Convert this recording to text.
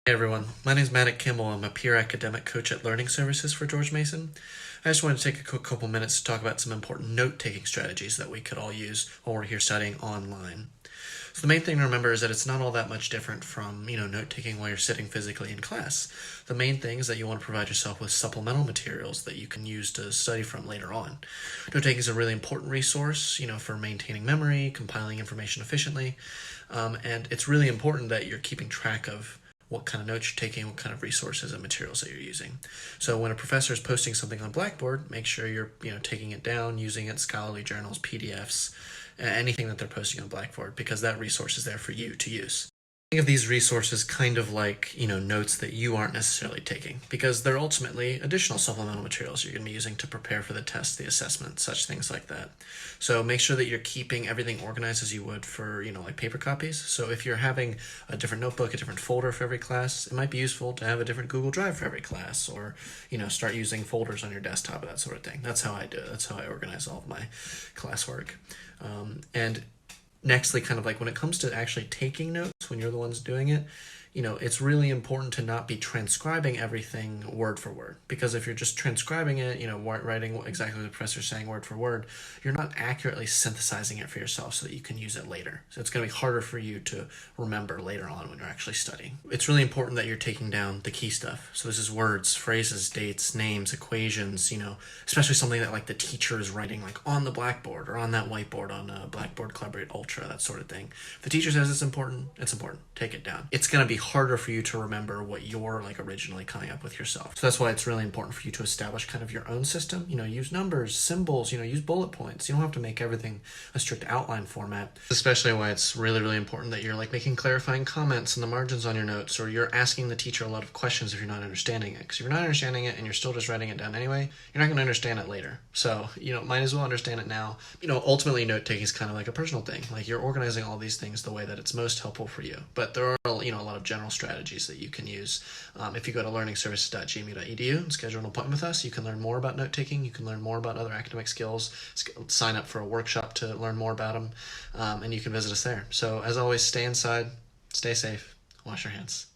Hey everyone, my name is Madoc. I'm a peer academic coach at Learning Services for George Mason. I just wanted to take a quick couple minutes to talk about some important note-taking strategies that we could all use while we're here studying online. So the main thing to remember is that it's not all that much different from, note-taking while you're sitting physically in class. The main thing is that you want to provide yourself with supplemental materials that you can use to study from later on. Note-taking is a really important resource, for maintaining memory, compiling information efficiently, and it's really important that you're keeping track of what kind of notes you're taking, what kind of resources and materials that you're using. So when a professor is posting something on Blackboard, make sure you're taking it down, using it, scholarly journals, PDFs, anything that they're posting on Blackboard, because that resource is there for you to use. Think of these resources kind of like, notes that you aren't necessarily taking, because they're ultimately additional supplemental materials you're going to be using to prepare for the test, the assessment, such things like that. So make sure that you're keeping everything organized as you would for, like paper copies. So if you're having a different notebook, a different folder for every class, it might be useful to have a different Google Drive for every class, or, start using folders on your desktop, that sort of thing. That's how I do it. That's how I organize all of my classwork. And nextly, kind of like when it comes to actually taking notes, when you're the ones doing it, it's really important to not be transcribing everything word for word. Because if you're just transcribing it, writing exactly what the professor's saying word for word, you're not accurately synthesizing it for yourself so that you can use it later. So it's going to be harder for you to remember later on when you're actually studying. It's really important that you're taking down the key stuff. So this is words, phrases, dates, names, equations, especially something that like the teacher is writing like on the blackboard or on that whiteboard on Blackboard Collaborate Ultra, that sort of thing. If the teacher says it's important, it's important. Take it down. It's going to be harder for you to remember what you're like originally coming up with yourself. So that's why it's really important for you to establish kind of your own system. Use numbers, symbols, use bullet points. You don't have to make everything a strict outline format. Especially why it's really, really important that you're like making clarifying comments in the margins on your notes, or you're asking the teacher a lot of questions if you're not understanding it. Because if you're not understanding it and you're still just writing it down anyway, you're not going to understand it later. So, might as well understand it now. Ultimately note-taking is kind of like a personal thing. Like you're organizing all these things the way that it's most helpful for you. But there are, a lot of general strategies that you can use. If you go to learningservices.gmu.edu and schedule an appointment with us, you can learn more about note-taking. You can learn more about other academic skills, sign up for a workshop to learn more about them, and you can visit us there. So as always, stay inside, stay safe, wash your hands.